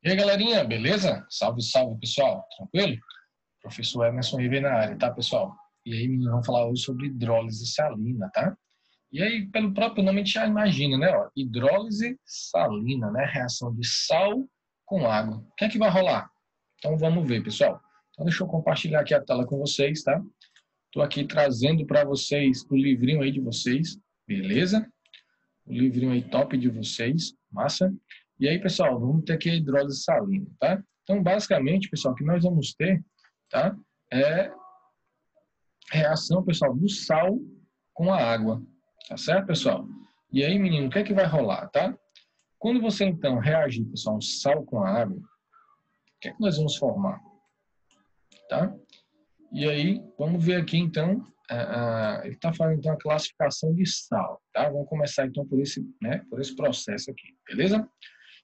E aí, galerinha, beleza? Salve, salve, pessoal. Tranquilo? Professor Emerson Ribeiro na área, tá, pessoal? E aí, meninos, vamos falar hoje sobre hidrólise salina, tá? E aí, pelo próprio nome, a gente já imagina, né? Ó, hidrólise salina, né? Reação de sal com água. O que é que vai rolar? Então, vamos ver, pessoal. Então, deixa eu compartilhar aqui a tela com vocês, tá? Estou aqui trazendo para vocês o livrinho aí de vocês, beleza? O livrinho aí top de vocês, massa. E aí, pessoal, vamos ter aqui a hidrólise salina, tá? Então, basicamente, pessoal, o que nós vamos ter, tá? É reação, pessoal, do sal com a água, tá certo, pessoal? E aí, menino, o que é que vai rolar, tá? Quando você, então, reagir, pessoal, um sal com a água, o que é que nós vamos formar, tá? E aí, vamos ver aqui, então, ele está fazendo, então, a classificação de sal, tá? Vamos começar, então, por esse processo aqui, beleza?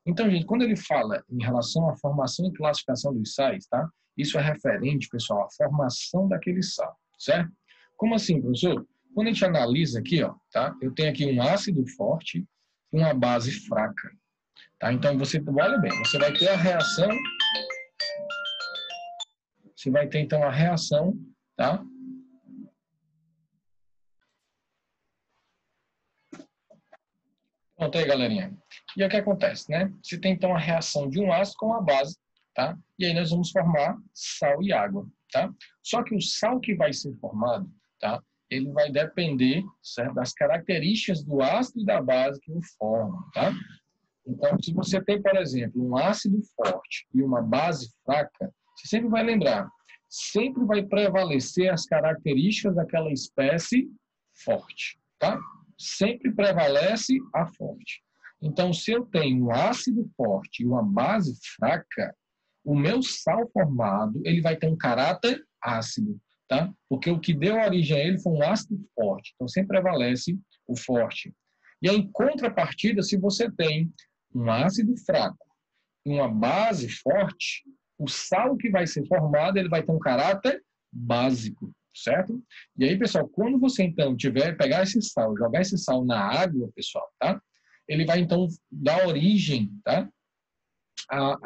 Então, gente, quando ele fala em relação à formação e classificação dos sais, tá? Isso é referente, pessoal, à formação daquele sal, certo? Como assim, professor? Quando a gente analisa aqui, ó, tá? Eu tenho aqui um ácido forte e uma base fraca, tá? Então, olha bem, você vai ter a reação, você vai ter, então, a reação, tá? Pronto aí, galerinha. E aí o que acontece, né? Você tem, então, a reação de um ácido com uma base, tá? E aí nós vamos formar sal e água, tá? Só que o sal que vai ser formado, tá? Ele vai depender, certo, das características do ácido e da base que o formam, tá? Então, se você tem, por exemplo, um ácido forte e uma base fraca, você sempre vai lembrar, sempre vai prevalecer as características daquela espécie forte, tá? Sempre prevalece a forte. Então, se eu tenho um ácido forte e uma base fraca, o meu sal formado, ele vai ter um caráter ácido, tá? Porque o que deu origem a ele foi um ácido forte. Então, sempre prevalece o forte. E aí, em contrapartida, se você tem um ácido fraco e uma base forte, o sal que vai ser formado, ele vai ter um caráter básico, certo? E aí, pessoal, quando você, então, pegar esse sal, jogar esse sal na água, pessoal, tá? Ele vai, então, dar origem, tá?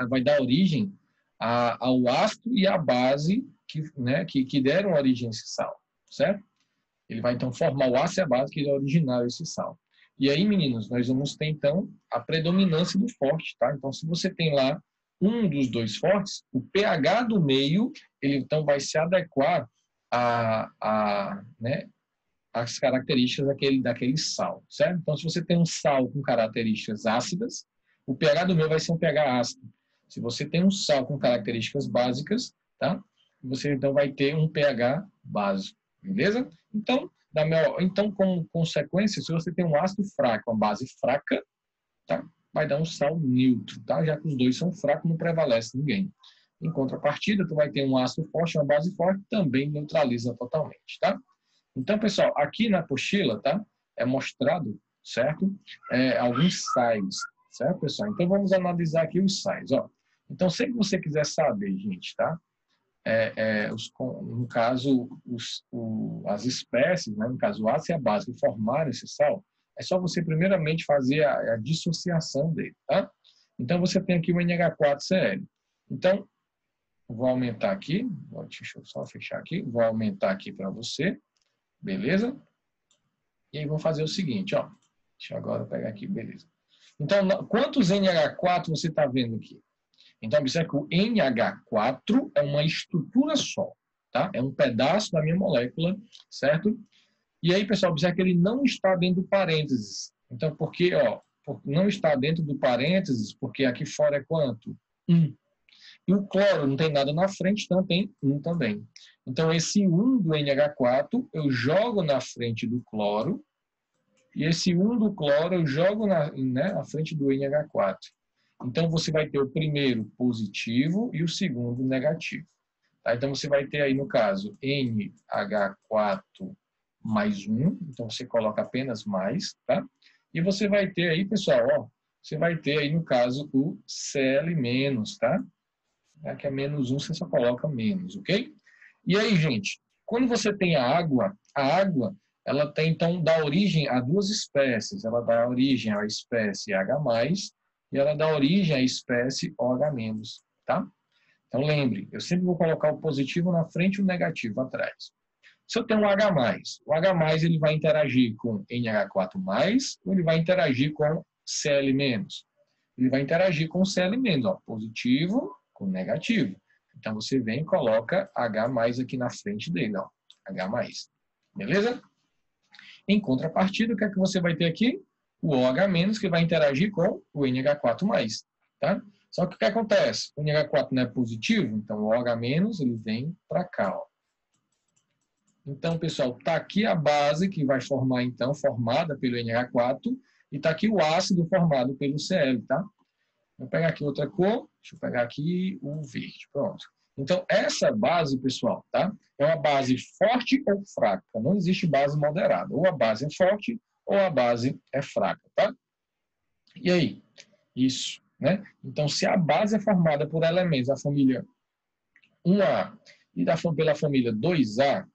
Vai dar origem ao ácido e à base que deram origem a esse sal, certo? Ele vai, então, formar o ácido e a base que originaram esse sal. E aí, meninos, nós vamos ter, então, a predominância do forte, tá? Então, se você tem lá um dos dois fortes, o pH do meio, ele, então, vai se adequar às características daquele sal, certo? Então, se você tem um sal com características ácidas, o pH do meio vai ser um pH ácido. Se você tem um sal com características básicas, tá? Você, então, vai ter um pH básico, beleza? Então, como consequência, se você tem um ácido fraco, uma base fraca, tá? Vai dar um sal neutro, tá? Já que os dois são fracos, não prevalece ninguém. Em contrapartida, tu vai ter um ácido forte, uma base forte, também neutraliza totalmente, tá? Então, pessoal, aqui na apostila, tá? É mostrado, certo? Alguns sais, certo, pessoal? Então, vamos analisar aqui os sais, ó. Então, se você quiser saber, gente, tá? No caso, as espécies, né, no caso, o ácido e a base que formaram esse sal, é só você primeiramente fazer a dissociação dele, tá? Então, você tem aqui o NH4Cl. Então, vou aumentar aqui, deixa eu só fechar aqui, vou aumentar aqui para você, beleza? E aí, vamos fazer o seguinte, ó. Deixa eu agora pegar aqui, beleza. Então, quantos NH4 você está vendo aqui? Então, observe que o NH4 é uma estrutura só, tá? É um pedaço da minha molécula, certo? E aí, pessoal, observe que ele não está dentro do parênteses. Então, não está dentro do parênteses, porque aqui fora é quanto? 1. E o cloro não tem nada na frente, então tem 1 também. Então, esse 1 do NH4 eu jogo na frente do cloro, e esse 1 do cloro eu jogo na frente do NH4. Então, você vai ter o primeiro positivo e o segundo negativo. Tá? Então, você vai ter aí, no caso, NH4 mais 1. Então, você coloca apenas mais, tá? E você vai ter aí, pessoal, ó, você vai ter aí, no caso, o Cl-, tá? Que é menos 1, você só coloca menos, ok? E aí, gente, quando você tem a água, ela tem, então, dá origem a duas espécies. Ela dá origem à espécie H+, e ela dá origem à espécie OH-, tá? Então lembre, eu sempre vou colocar o positivo na frente e o negativo atrás. Se eu tenho um H+, o H+, ele vai interagir com NH4+, ou ele vai interagir com Cl-? Ele vai interagir com Cl-, ó, positivo com negativo. Então, você vem e coloca H+ aqui na frente dele, ó, H+. Beleza? Em contrapartida, o que é que você vai ter aqui? O OH- que vai interagir com o NH4+, tá? Só que o que acontece? O NH4 não é positivo, então o OH- ele vem para cá, ó. Então, pessoal, está aqui a base que vai formar, então, formada pelo NH4, e está aqui o ácido formado pelo Cl, tá? Vou pegar aqui outra cor, deixa eu pegar aqui o verde, pronto. Então, essa base, pessoal, tá? É uma base forte ou fraca, não existe base moderada. Ou a base é forte ou a base é fraca, tá? E aí? Isso, né? Então, se a base é formada por elementos da família 1A e pela família 2A,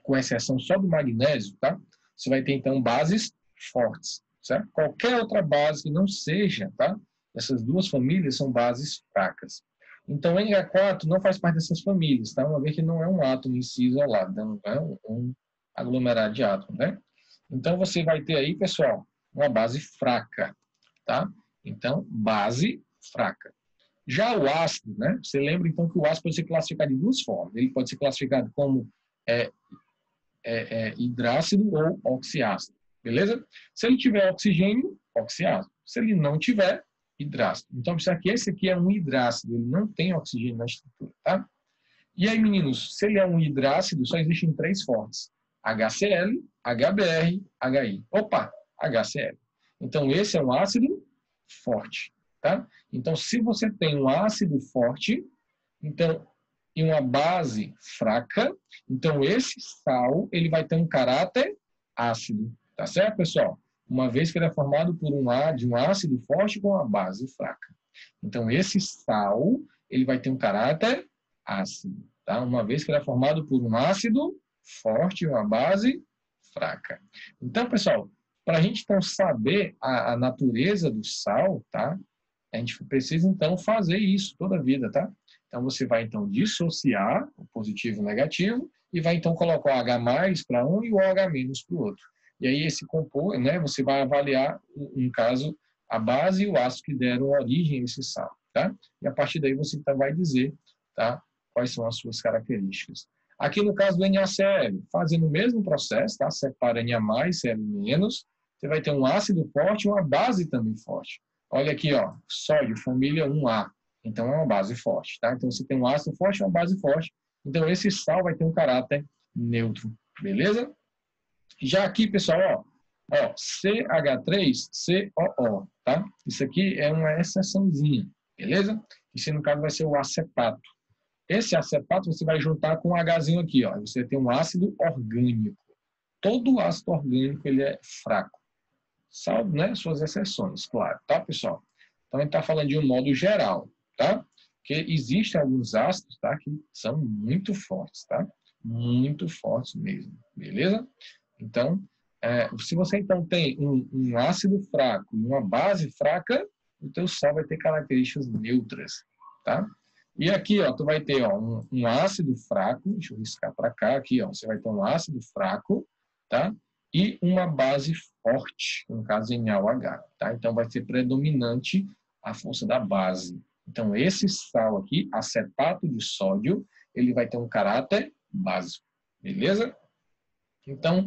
com exceção só do magnésio, tá? Você vai ter, então, bases fortes, certo? Qualquer outra base que não seja, tá? Essas duas famílias são bases fracas. Então, o NH4 não faz parte dessas famílias, tá? Uma vez que não é um átomo em si isolado, não é um aglomerado de átomos, né? Então, você vai ter aí, pessoal, uma base fraca, tá? Então, base fraca. Já o ácido, né? Você lembra, então, que o ácido pode ser classificado de duas formas. Ele pode ser classificado como hidrácido ou oxiácido, beleza? Se ele tiver oxigênio, oxiácido. Se ele não tiver, hidrácido. Então, esse aqui é um hidrácido, ele não tem oxigênio na estrutura, tá? E aí, meninos, se ele é um hidrácido, só existem três fortes: HCl, HBr, HI. Opa, HCl. Então, esse é um ácido forte, tá? Então, se você tem um ácido forte, então, e uma base fraca, então esse sal ele vai ter um caráter ácido, tá certo, pessoal? Uma vez que ele é formado por de um ácido forte com uma base fraca. Então, esse sal ele vai ter um caráter ácido, tá? Uma vez que ele é formado por um ácido forte e uma base fraca. Então, pessoal, para a gente então saber a natureza do sal, tá? A gente precisa então fazer isso toda a vida, tá? Então, você vai, então, dissociar o positivo e o negativo e vai, então, colocar o H+ para um e o OH- para o outro. E aí, né, você vai avaliar, no caso, a base e o ácido que deram origem a esse sal, tá? E a partir daí você então vai dizer, tá, quais são as suas características. Aqui no caso do NaCl, fazendo o mesmo processo, tá? Separa Na+, Cl-, você vai ter um ácido forte e uma base também forte. Olha aqui, ó, sódio, família 1A. Então, é uma base forte, tá? Então, você tem um ácido forte e uma base forte. Então, esse sal vai ter um caráter neutro, beleza? Já aqui, pessoal, ó, CH3COO, tá? Isso aqui é uma exceçãozinha, beleza? Isso, no caso, vai ser o acetato. Esse acetato você vai juntar com um Hzinho aqui, ó. Você tem um ácido orgânico. Todo ácido orgânico, ele é fraco. Salvo, né, suas exceções, claro, tá, pessoal? Então, a gente está falando de um modo geral, tá? Porque existem alguns ácidos, tá, que são muito fortes, tá? Muito fortes mesmo, beleza? Então, se você então tem um ácido fraco e uma base fraca, o teu sal vai ter características neutras, tá? E aqui, ó, tu vai ter, ó, um ácido fraco, deixa eu riscar para cá, aqui, ó, você vai ter um ácido fraco, tá? E uma base forte, no caso NaOH, tá? Então, vai ser predominante a força da base. Então, esse sal aqui, acetato de sódio, ele vai ter um caráter básico, beleza? Então,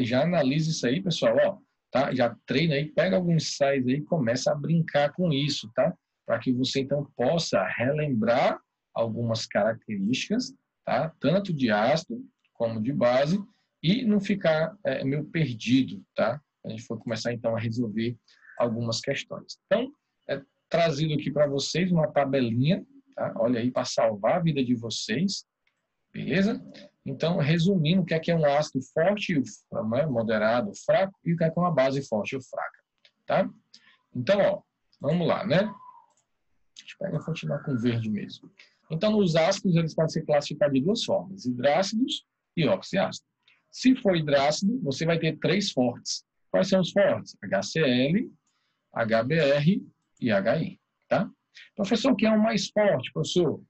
já analisa isso aí, pessoal, ó, tá? Já treina aí, pega alguns sais aí e começa a brincar com isso, tá? Para que você, então, possa relembrar algumas características, tá? Tanto de ácido como de base, e não ficar meio perdido, tá? A gente for começar, então, a resolver algumas questões. Então, trazido aqui para vocês uma tabelinha, tá? Olha aí, para salvar a vida de vocês, beleza? Então, resumindo, o que é um ácido forte, moderado, fraco, e o que é uma base forte ou fraca, tá? Então, ó, vamos lá, né? Deixa eu continuar com verde mesmo. Então, os ácidos, eles podem ser classificados de duas formas, hidrácidos e oxiácidos. Se for hidrácido, você vai ter três fortes. Quais são os fortes? HCl, HBr e HI, tá? Professor, o que é o mais forte, professor?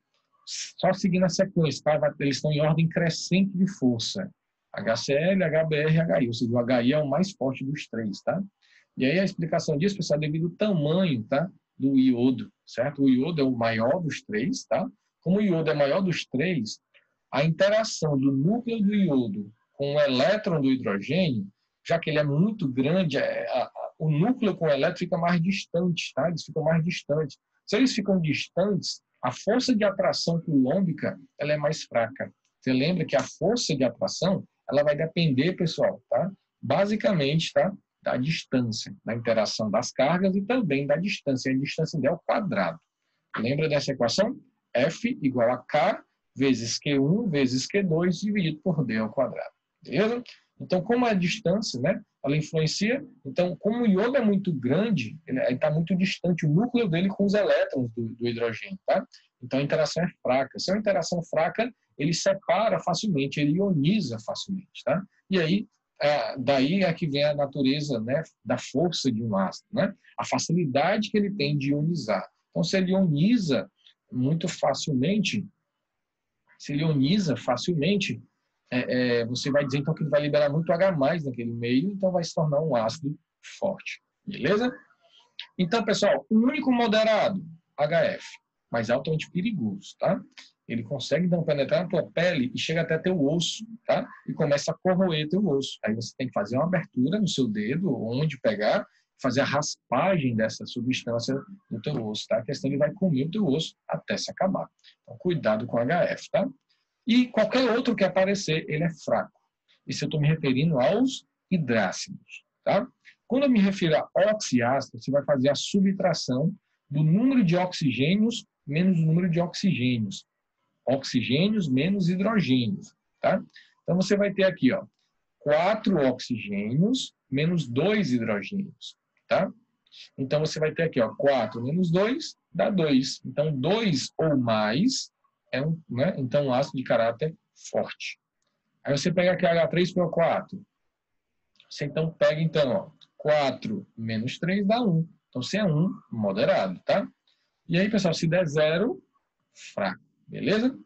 Só seguindo a sequência, tá? Eles estão em ordem crescente de força. HCl, HBr e HI, ou seja, o HI é o mais forte dos três, tá? E aí a explicação disso, pessoal, é devido ao tamanho, tá? Do iodo, certo? O iodo é o maior dos três, tá? Como o iodo é o maior dos três, a interação do núcleo do iodo com o elétron do hidrogênio, já que ele é muito grande, o núcleo com o elétron fica mais distante, tá? Eles ficam mais distantes. Se eles ficam distantes, a força de atração coulombica, ela é mais fraca. Você lembra que a força de atração, ela vai depender, pessoal, tá? Basicamente, tá? Da distância, da interação das cargas e também da distância. A distância é o quadrado. Lembra dessa equação? F igual a K vezes Q1 vezes Q2 dividido por D ao quadrado. Beleza? Então, como a distância, né, ela influencia, então, como o iodo é muito grande, ele está muito distante, o núcleo dele com os elétrons do hidrogênio, tá? Então, a interação é fraca. Se é uma interação fraca, ele separa facilmente, ele ioniza facilmente, tá? E aí, daí é que vem a natureza, né, da força de um ácido, né? A facilidade que ele tem de ionizar. Então, se ele ioniza muito facilmente, você vai dizer então que ele vai liberar muito H+ naquele meio, então vai se tornar um ácido forte. Beleza? Então, pessoal, o único moderado, HF, mas altamente perigoso, tá? Ele consegue então penetrar na tua pele e chega até teu osso, tá? E começa a corroer teu osso. Aí você tem que fazer uma abertura no seu dedo, onde pegar, fazer a raspagem dessa substância no teu osso, tá? A questão ele vai comer o teu osso até se acabar. Então, cuidado com HF, tá? E qualquer outro que aparecer, ele é fraco. Isso eu estou me referindo aos hidrácidos, tá? Quando eu me refiro a oxiácido, você vai fazer a subtração do número de oxigênios menos o número de oxigênios. Oxigênios menos hidrogênios, tá? Então, você vai ter aqui, ó, 4 oxigênios menos 2 hidrogênios, tá? Então, você vai ter aqui, ó, 4 menos 2 dá 2. Então, 2 ou mais é um ácido de caráter forte. Aí você pega aqui H3PO4. Você então pega, então, ó, 4 menos 3 dá 1. Então, se é 1, moderado, tá? E aí, pessoal, se der 0, fraco, beleza?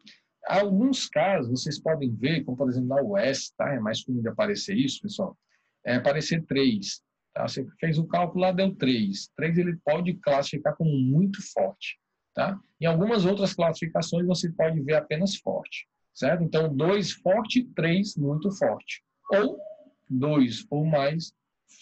Alguns casos, vocês podem ver, como por exemplo na UES, tá? É mais comum de aparecer isso, pessoal. É aparecer 3. Tá? Você fez o cálculo lá, deu 3. 3 ele pode classificar como muito forte. Tá? Em algumas outras classificações, você pode ver apenas forte. Certo? Então, 2 forte, 3 muito forte. Ou 2 ou mais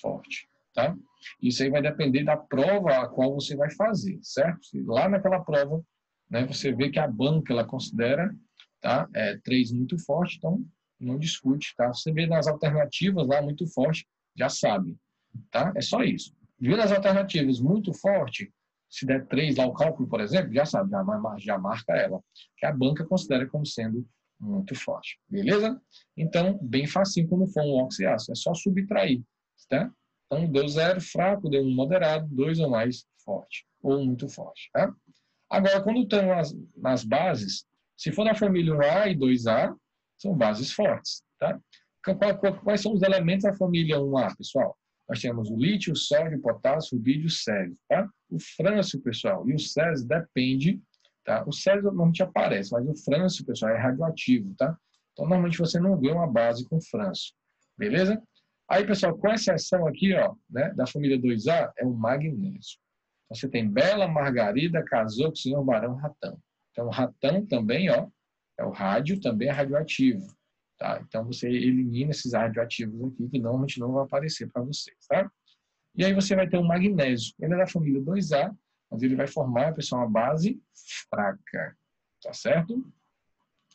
forte. Tá? Isso aí vai depender da prova a qual você vai fazer, certo? Se lá naquela prova, né, você vê que a banca ela considera, tá, 3 muito forte, então não discute, tá? Você vê nas alternativas lá muito forte, já sabe, tá? É só isso. Viu nas alternativas muito forte, se der 3 lá o cálculo, por exemplo, já sabe, já marca ela, que a banca considera como sendo muito forte, beleza? Então, bem facinho quando for um oxiácido, é só subtrair, tá? Então, deu 0, fraco, deu 1 moderado, 2 ou mais forte, ou muito forte, tá? Agora, quando estão nas bases, se for da família 1A e 2A, são bases fortes, tá? Quais são os elementos da família 1A, pessoal? Nós temos o lítio, o sódio, o potássio, o bídio e o césio, tá? O frâncio, pessoal, e o césio depende, tá? O césio normalmente aparece, mas o frâncio, pessoal, é radioativo, tá? Então, normalmente você não vê uma base com frâncio, beleza? Aí, pessoal, com exceção aqui, ó, né, da família 2A, é o magnésio. Você tem Bela, Margarida, Casoco, Senhor, Barão, Ratão. Então, ratão também, ó, é o rádio, também é radioativo. Tá? Então, você elimina esses radioativos aqui, que normalmente não vão aparecer para vocês. Tá? E aí você vai ter o magnésio. Ele é da família 2A, mas ele vai formar, pessoal, uma base fraca. Tá certo?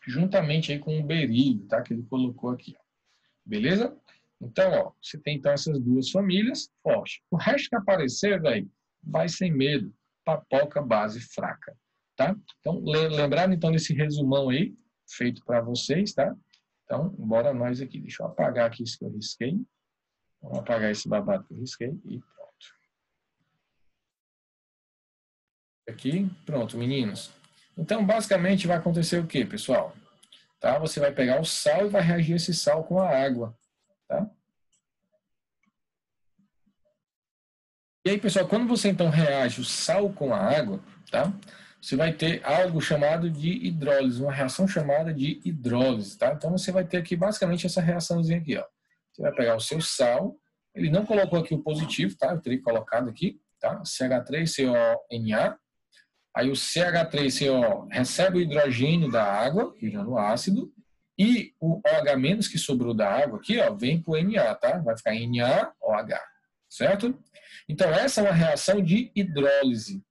Juntamente aí com o berílio, tá? Que ele colocou aqui. Ó. Beleza? Então, ó, você tem então essas duas famílias, forte. O resto que aparecer, velho, vai sem medo, papoca base fraca, tá? Então, lembraram então desse resumão aí, feito para vocês, tá? Então, bora nós aqui. Deixa eu apagar aqui isso que eu risquei. Vamos apagar esse babado que eu risquei e pronto. Aqui, pronto, meninos. Então, basicamente, vai acontecer o quê, pessoal? Tá? Você vai pegar o sal e vai reagir esse sal com a água, tá? E aí, pessoal, quando você então reage o sal com a água, tá? Você vai ter algo chamado de hidrólise, uma reação chamada de hidrólise, tá? Então você vai ter aqui basicamente essa reaçãozinha aqui, ó. Você vai pegar o seu sal, ele não colocou aqui o positivo, tá? Eu teria colocado aqui, tá? CH3CONA. Aí o CH3CO recebe o hidrogênio da água, virando ácido, e o OH- que sobrou da água aqui, ó, vem para o Na, tá? Vai ficar NaOH, certo? Então essa é uma reação de hidrólise,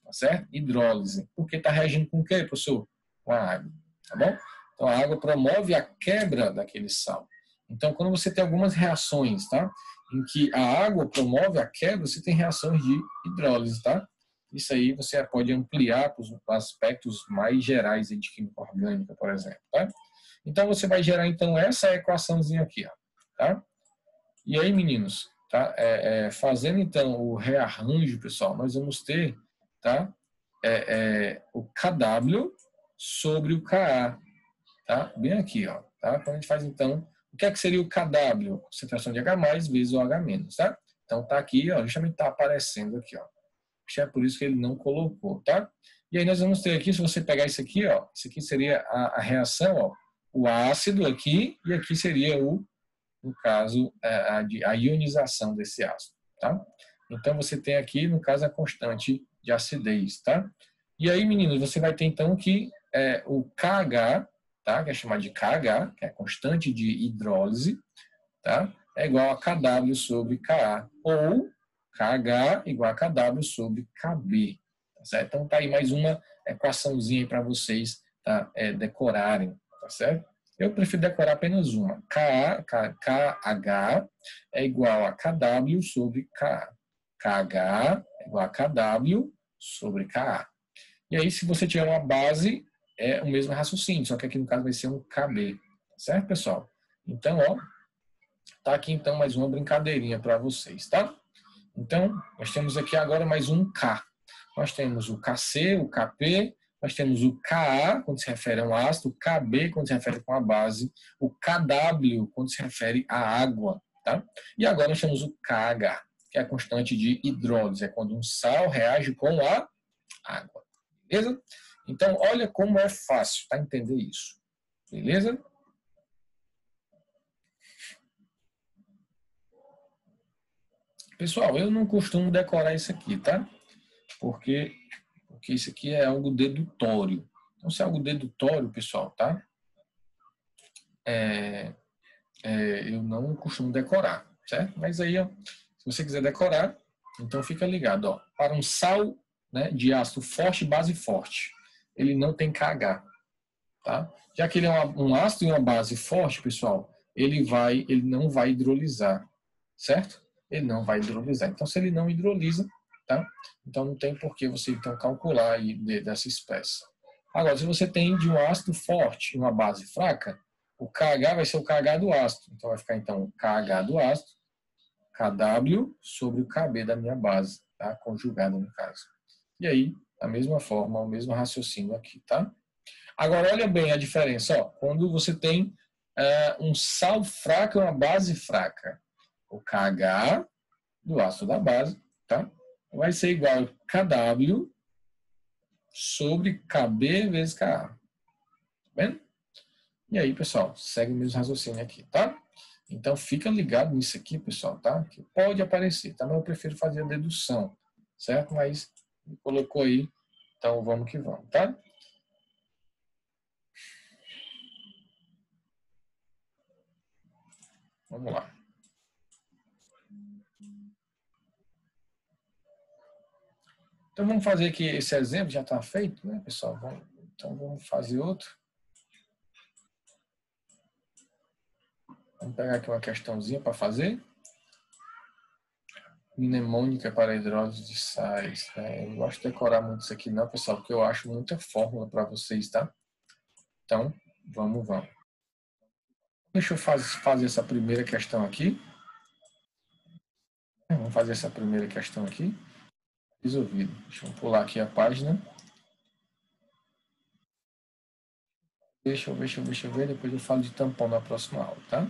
tá certo? Hidrólise. Porque está reagindo com o quê, professor? Com a água, tá bom? Então a água promove a quebra daquele sal. Então quando você tem algumas reações, tá? Em que a água promove a quebra, você tem reações de hidrólise, tá? Isso aí você pode ampliar para os aspectos mais gerais de química orgânica, por exemplo, tá? Então você vai gerar então essa equaçãozinha aqui, ó, tá? E aí, meninos, tá? Fazendo então o rearranjo, pessoal, nós vamos ter, tá? O KW sobre o Ka, tá? Bem aqui, ó, tá? Quando a gente faz então, o que é que seria o KW? Concentração de H+ vezes o H-, tá? Então tá aqui, ó, justamente tá aparecendo aqui, ó. É por isso que ele não colocou, tá? E aí nós vamos ter aqui, se você pegar isso aqui, ó, isso aqui seria a reação, ó, o ácido aqui, e aqui seria o, no caso, a ionização desse ácido, tá? Então você tem aqui, no caso, a constante de acidez, tá? E aí, meninos, você vai ter então que o KH, tá? Que é chamado de KH, que é a constante de hidrólise, tá? É igual a KW sobre Ka, ou KH igual a KW sobre KB. Tá certo? Então tá aí mais uma equaçãozinha para vocês, tá? Decorarem, tá certo? Eu prefiro decorar apenas uma. KH é igual a KW sobre Ka. KH é igual a KW sobre Ka. E aí, se você tiver uma base, é o mesmo raciocínio, só que aqui no caso vai ser um KB. Tá certo, pessoal? Então, ó, tá aqui então mais uma brincadeirinha para vocês, tá? Então, nós temos aqui agora mais um K. Nós temos o KC, o KP, nós temos o Ka, quando se refere a um ácido, o KB, quando se refere com a base, o KW, quando se refere à água, tá? E agora nós temos o KH, que é a constante de hidrólise, é quando um sal reage com a água, beleza? Então, olha como é fácil, tá? Entender isso, beleza? Pessoal, eu não costumo decorar isso aqui, tá? Porque isso aqui é algo dedutório. Então, se é algo dedutório, pessoal, tá? Eu não costumo decorar, certo? Mas aí, ó, se você quiser decorar, então fica ligado, ó. Para um sal, né, de ácido forte, base forte, ele não tem KH, tá? Já que ele é um ácido e uma base forte, pessoal, ele não vai hidrolisar, certo? Ele não vai hidrolisar. Então, se ele não hidrolisa, tá? Então, não tem por que você então calcular aí dessa espécie. Agora, se você tem de um ácido forte e uma base fraca, o KH vai ser o KH do ácido. Então, vai ficar então o KH do ácido, KW sobre o KB da minha base, tá? Conjugado no caso. E aí, da mesma forma, o mesmo raciocínio aqui, tá? Agora, olha bem a diferença. Ó, quando você tem um sal fraco e uma base fraca, o KH do ácido da base, tá? Vai ser igual a KW sobre KB vezes Ka. Tá vendo? E aí, pessoal, segue o mesmo raciocínio aqui, tá? Então, fica ligado nisso aqui, pessoal, tá? Que pode aparecer, tá? Mas eu prefiro fazer a dedução, certo? Mas colocou aí, então vamos que vamos, tá? Vamos lá. Então, vamos fazer aqui esse exemplo, já está feito, né, pessoal? Então, vamos fazer outro. Vamos pegar aqui uma questãozinha para fazer. Mnemônica para hidrólise de sais. Né? Eu não gosto de decorar muito isso aqui não, pessoal, porque eu acho muita fórmula para vocês, tá? Então, vamos. Deixa eu fazer essa primeira questão aqui. Vamos fazer essa primeira questão aqui. Resolvido. Deixa eu pular aqui a página. Deixa eu ver. Depois eu falo de tampão na próxima aula, tá?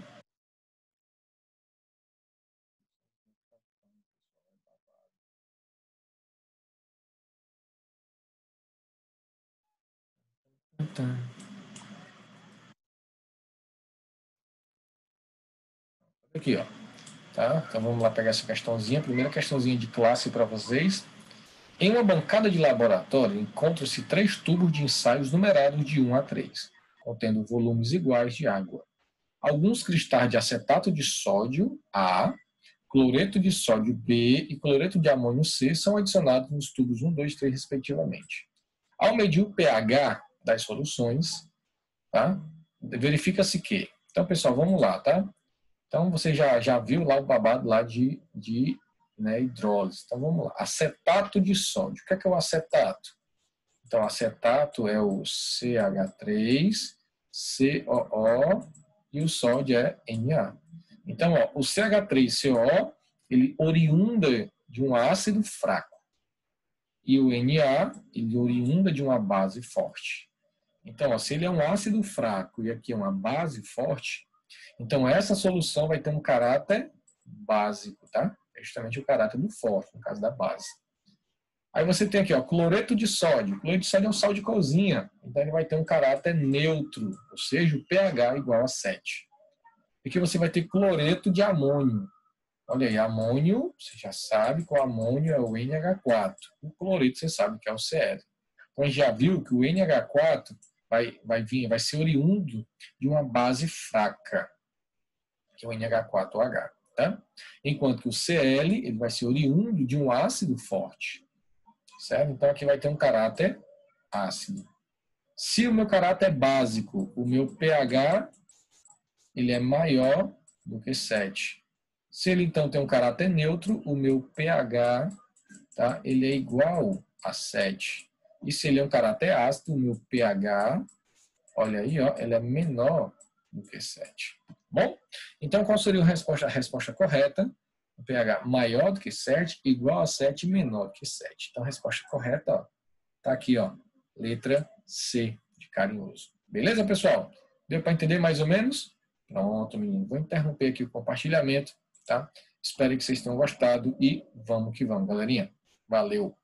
Aqui, ó. Tá? Então vamos lá pegar essa questãozinha. Primeira questãozinha de classe para vocês. Em uma bancada de laboratório, encontram-se 3 tubos de ensaios numerados de 1 a 3, contendo volumes iguais de água. Alguns cristais de acetato de sódio, A, cloreto de sódio, B e cloreto de amônio, C, são adicionados nos tubos 1, 2 e 3, respectivamente. Ao medir o pH das soluções, tá? Verifica-se que... Então, pessoal, vamos lá, tá? Então, você já viu lá o babado lá de hidrólise. Então, vamos lá. Acetato de sódio. O que é o acetato? Então, acetato é o CH3, COO e o sódio é Na. Então, ó, o CH3CO, ele oriunda de um ácido fraco. E o Na, ele oriunda de uma base forte. Então, ó, se ele é um ácido fraco e aqui é uma base forte, então essa solução vai ter um caráter básico, tá? É justamente o caráter do forte, no caso da base. Aí você tem aqui, ó, cloreto de sódio. Cloreto de sódio é um sal de cozinha, então ele vai ter um caráter neutro, ou seja, o pH igual a 7. E aqui você vai ter cloreto de amônio. Olha aí, amônio, você já sabe que o amônio é o NH4. O cloreto você sabe que é o Cl. Então a gente já viu que o NH4 vai ser oriundo de uma base fraca, que é o NH4OH. Tá? Enquanto que o Cl ele vai ser oriundo de um ácido forte. Certo? Então aqui vai ter um caráter ácido. Se o meu caráter é básico, o meu pH ele é maior do que 7. Se ele então tem um caráter neutro, o meu pH, tá, ele é igual a 7. E se ele é um caráter ácido, o meu pH, olha aí, ó, ele é menor do que 7. Bom, então qual seria a resposta? A resposta correta, o pH maior do que 7, igual a 7, menor do que 7. Então a resposta correta está aqui, ó, letra C, de carinhoso. Beleza, pessoal? Deu para entender mais ou menos? Pronto, menino. Vou interromper aqui o compartilhamento, tá? Espero que vocês tenham gostado e vamos que vamos, galerinha. Valeu!